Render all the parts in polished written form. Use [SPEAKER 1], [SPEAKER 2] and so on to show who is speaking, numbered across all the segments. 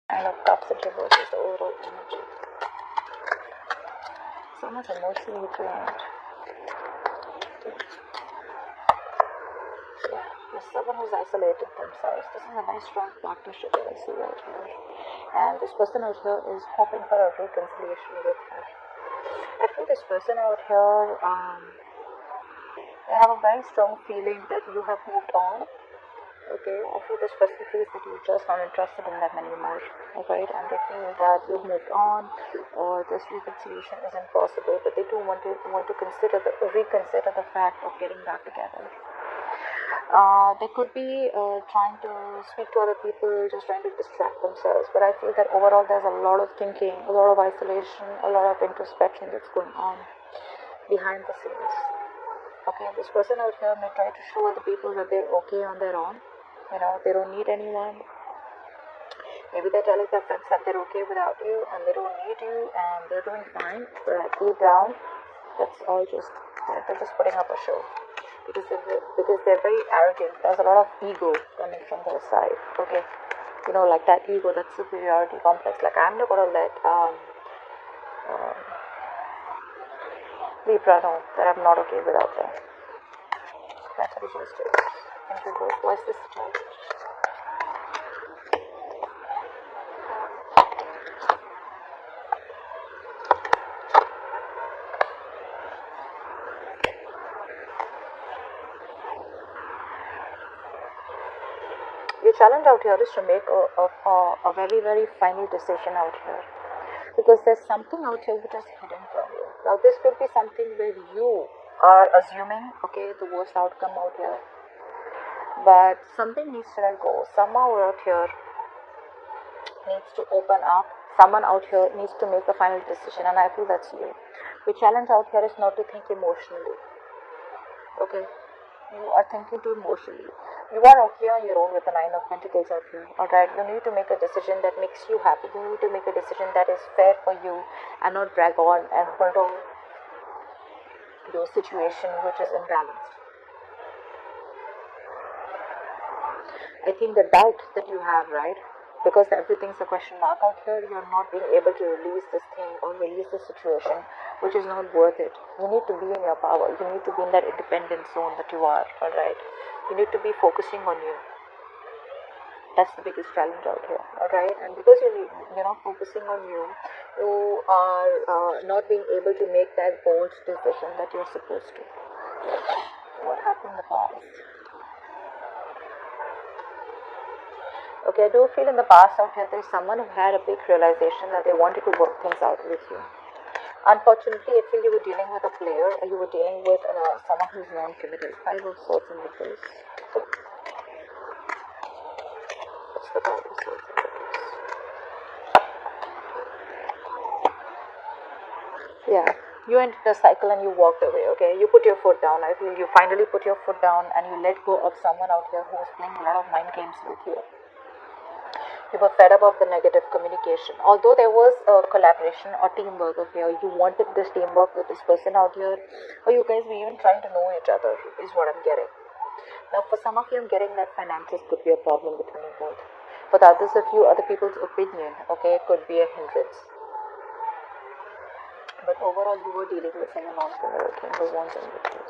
[SPEAKER 1] Nine of Cups in reverse is the overall energy. So much emotionally drained. Yeah, someone who's isolated themselves. This is a very strong partnership that I see out here. And this person out here is hoping for a reconciliation with her. I feel this person out here, they have a very strong feeling that you have moved on. Okay, I feel this person feels that you're just not interested in them anymore. Alright, and they feel that you've moved on, or this reconciliation is impossible, but they do want to reconsider the fact of getting back together. They could be trying to speak to other people, just trying to distract themselves. But I feel that overall there's a lot of thinking, a lot of isolation, a lot of introspection that's going on behind the scenes. Okay, this person out here may try to show other people that they're okay on their own. You know, they don't need anyone. Maybe they're telling their friends that they're okay without you and they don't need you and they're doing fine. But deep down, that's all just, they're just putting up a show. Because they're very arrogant. There's a lot of ego coming from their side. Okay, you know, like that ego, that superiority complex. Like, I'm not gonna let Libra know that I'm not okay without them. That's what it is. In reverse, what's this child? Your challenge out here is to make a very, very final decision out here. Because there's something out here which is hidden from you. Now, this could be something where you are assuming, okay, the worst outcome out here. But something needs to let go. Someone out here needs to open up. Someone out here needs to make a final decision, and I feel that's you. The challenge out here is not to think emotionally. Okay? You are thinking too emotionally. You are okay on your own with the Nine of Pentacles out here. Alright, you need to make a decision that makes you happy. You need to make a decision that is fair for you and not drag on and hold on your situation which is imbalanced. I think the doubt that you have, right? Because everything's a question mark out here, you're not being able to release this thing or release this situation, which is not worth it. You need to be in your power. You need to be in that independent zone that you are, alright? You need to be focusing on you. That's the biggest challenge out here, alright? And because you're not focusing on you, you are not being able to make that bold decision that you're supposed to. What happened in the past? Okay, I do feel in the past out here there is someone who had a big realization that they wanted to work things out with you. Unfortunately, I feel you were dealing with a player, or you were dealing with someone who's non-committal. Five of Swords in reverse. What's the Five of Swords in reverse? Yeah, you entered the cycle and you walked away, okay? You put your foot down. I feel you finally put your foot down and you let go of someone out here who was playing a lot of mind games with you. You were fed up of the negative communication. Although there was a collaboration or teamwork of here, you wanted this teamwork with this person out here, or you guys were even trying to know each other, is what I'm getting. Now, for some of you, I'm getting that finances could be a problem between you both. For the others, a few other people's opinion, okay, could be a hindrance. But overall, you were dealing with someone non-committal, King of Wands and Witches.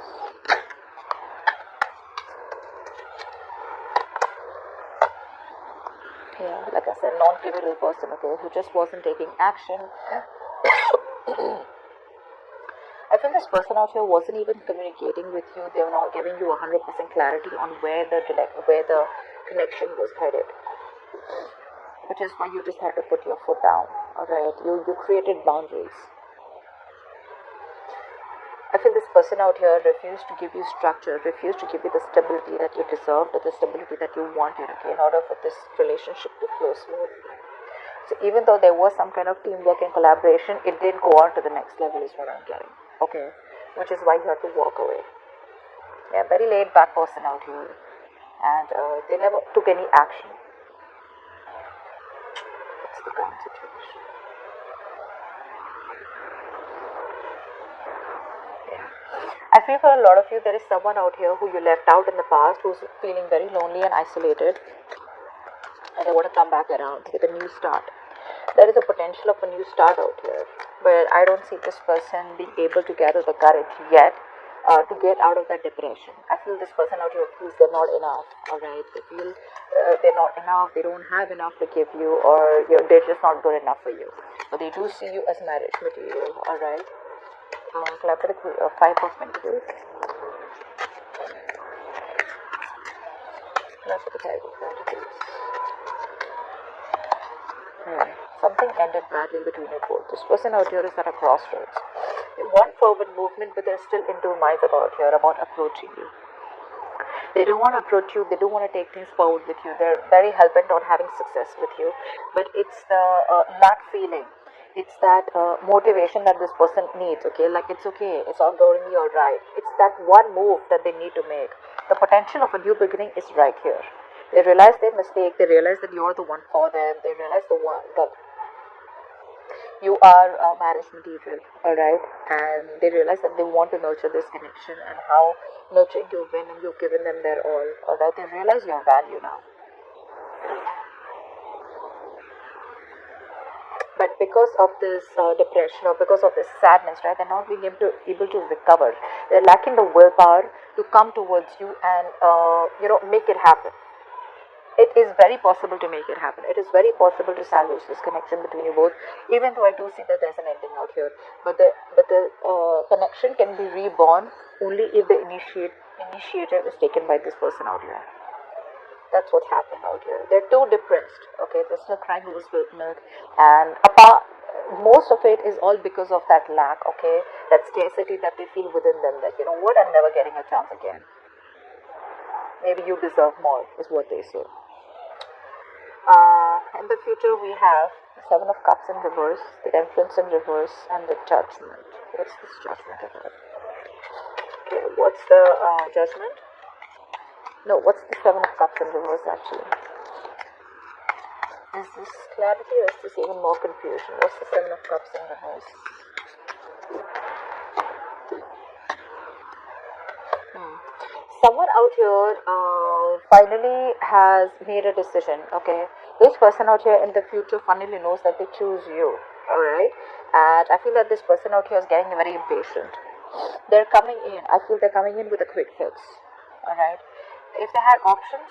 [SPEAKER 1] Yeah, like I said, non-committal person, okay, who just wasn't taking action. I feel this person out here wasn't even communicating with you. They were not giving you 100% clarity on where the connection was headed. Which is why you just had to put your foot down. Alright, you created boundaries. I feel this person out here refused to give you structure, refused to give you the stability that you deserved, or the stability that you wanted, okay, in order for this relationship to flow smoothly. So even though there was some kind of teamwork and collaboration, it didn't go on to the next level is what I'm getting, okay, which is why you had to walk away. Yeah, very laid back person out here, and they never took any action. That's the current situation. I feel for a lot of you, there is someone out here who you left out in the past who's feeling very lonely and isolated. and they want to come back around with a new start. There is a potential of a new start out here, but I don't see this person being able to gather the courage yet to get out of that depression. I feel this person out here feels they're not enough, alright? They feel they're not enough, they don't have enough to give you, or they're just not good enough for you. But they do see you as marriage material, alright? Clap for the Five of Pentacles. Clap for the Five of Pentacles. Something ended badly between you both. This person out here is at a crossroads. They want forward movement, but they're still in two minds about approaching you. They don't want to approach you. They don't want to take things forward with you. They're very hell-bent on having success with you. But it's the lack feeling. It's that motivation that this person needs, okay? Like, it's okay. It's all going to be all right. It's that one move that they need to make. The potential of a new beginning is right here. They realize their mistake. They realize that you're the one for them. They realize that you are marriage material, alright? And they realize that they want to nurture this connection, and how nurturing you've been, and you've given them their all, alright? They realize your value now. But because of this depression, or because of this sadness, right, they're not being able to recover. They're lacking the willpower to come towards you and make it happen. It is very possible to make it happen. It is very possible to salvage this connection between you both, even though I do see that there's an ending out here. But the connection can be reborn only if the initiative is taken by this person out here. That's what happened out here. They're too depressed. Okay, they're still crying over spilt milk, and most of it is all because of that lack. Okay, that scarcity that they feel within them. That, you know what, I'm never getting a chance again. Maybe you deserve more, is what they say. In the future, we have the Seven of Cups in reverse, the Temperance in reverse, and the Judgment. What's this Judgment about? Okay, what's the Judgment? No, what's the Seven of Cups in reverse actually? Is this clarity, or is this even more confusion? What's the Seven of Cups in reverse? Someone out here finally has made a decision, okay? This person out here in the future finally knows that they choose you, alright? And I feel that this person out here is getting very impatient. They're coming in. I feel they're coming in with a quick fix, alright? If they had options,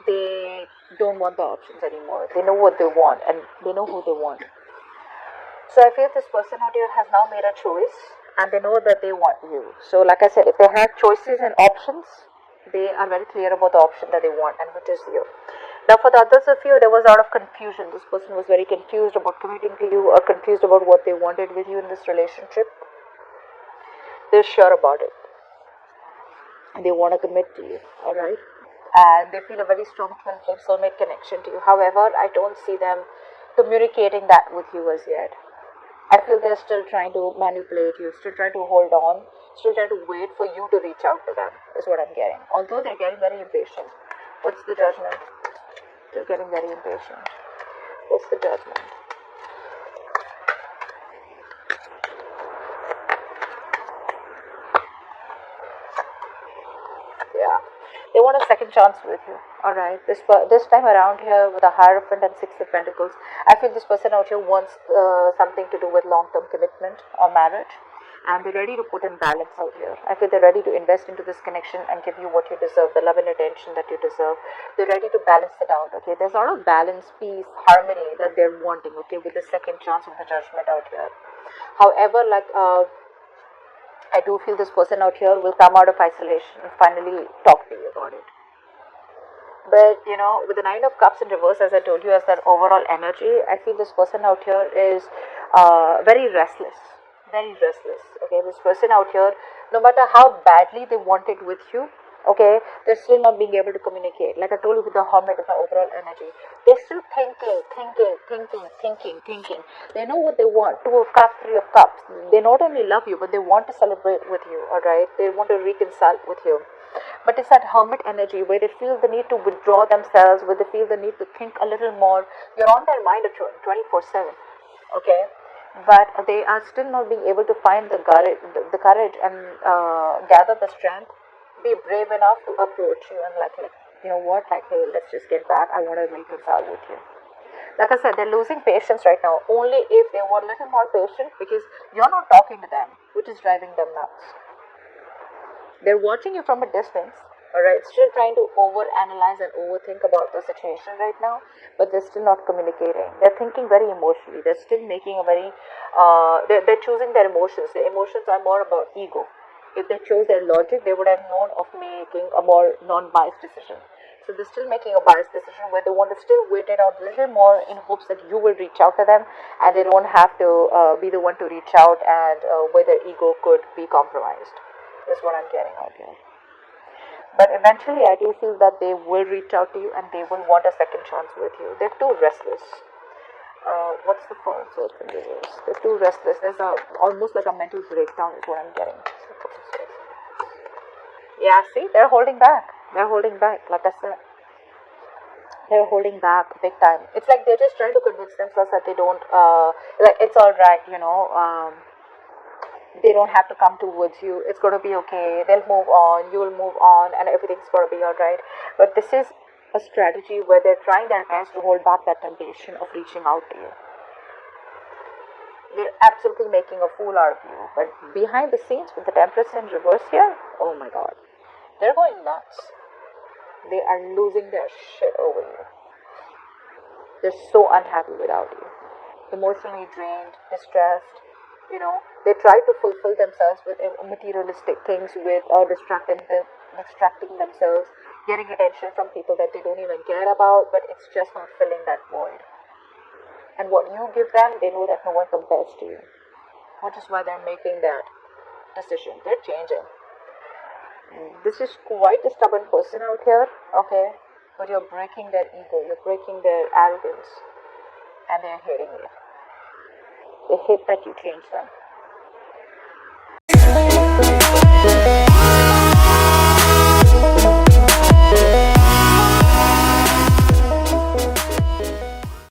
[SPEAKER 1] they don't want the options anymore. They know what they want, and they know who they want. So I feel this person out here has now made a choice, and they know that they want you. So like I said, if they have choices and options, they are very clear about the option that they want, and which is you. Now for the others of you, there was a lot of confusion. This person was very confused about committing to you, or confused about what they wanted with you in this relationship. They're sure about it. They want to commit to you, alright? And they feel a very strong twin flame soulmate connection to you. However, I don't see them communicating that with you as yet. I feel they're still trying to manipulate you, still trying to hold on, still trying to wait for you to reach out to them, is what I'm getting. Although they're getting very impatient. What's the Judgment? They're getting very impatient. What's the Judgment? Yeah. They want a second chance with you. Alright. This time around here with the Hierophant and Six of Pentacles, I feel this person out here wants something to do with long-term commitment or marriage. And they're ready to put in balance out here. I feel they're ready to invest into this connection and give you what you deserve, the love and attention that you deserve. They're ready to balance it out, okay? There's a lot of balance, peace, harmony that they're wanting, okay, with the second chance of the Judgment out here. However, like, I do feel this person out here will come out of isolation and finally talk to you about it. But, you know, with the Nine of Cups in reverse, as I told you, as that overall energy, I feel this person out here is very restless. Very restless, okay? This person out here, no matter how badly they want it with you, okay, they're still not being able to communicate. Like I told you with the Hermit, with the overall energy, they're still thinking. They know what they want. Two of Cups, Three of Cups. They not only love you, but they want to celebrate with you, alright? They want to reconcile with you. But it's that Hermit energy where they feel the need to withdraw themselves, where they feel the need to think a little more. You're on their mind 24/7, okay? But they are still not being able to find the courage and gather the strength, be brave enough to approach you and like you know what, like, hey, let's just get back. I want to reconcile with you. Like I said, they're losing patience right now. Only if they were a little more patient, because you're not talking to them, which is driving them nuts. They're watching you from a distance, alright, still trying to overanalyze and overthink about the situation right now, but they're still not communicating. They're thinking very emotionally. They're still making a very, they're choosing their emotions. Their emotions are more about ego. If they chose their logic, they would have known of making a more non-biased decision. So they're still making a biased decision where they want to still wait it out a little more in hopes that you will reach out to them, and they don't have to be the one to reach out, and where their ego could be compromised. Is what I'm getting out here. But eventually, I do feel that they will reach out to you and they will want a second chance with you. They're too restless. What's the first? What's the reverse? They're too restless. There's almost like a mental breakdown is what I'm getting. Yeah, see, they're holding back. They're holding back, like I said. They're holding back big time. It's like they're just trying to convince themselves that they don't, like, it's alright, you know, they don't have to come towards you. It's going to be okay. They'll move on. You will move on, and everything's going to be alright. But this is a strategy where they're trying their best to hold back that temptation of reaching out to you. They're absolutely making a fool out of you. But behind the scenes, with the Temperance in reverse here, oh my God, they're going nuts. They are losing their shit over you. They're so unhappy without you. Emotionally drained, distressed. You know, they try to fulfill themselves with materialistic things, with distracting themselves, getting attention from people that they don't even care about, but it's just not filling that void. And what you give them, they know that no one compares to you, which is why they're making that decision. They're changing. This is quite a stubborn person out here, okay? But you're breaking their ego, you're breaking their arrogance, and they're hating you. They hate that you change them.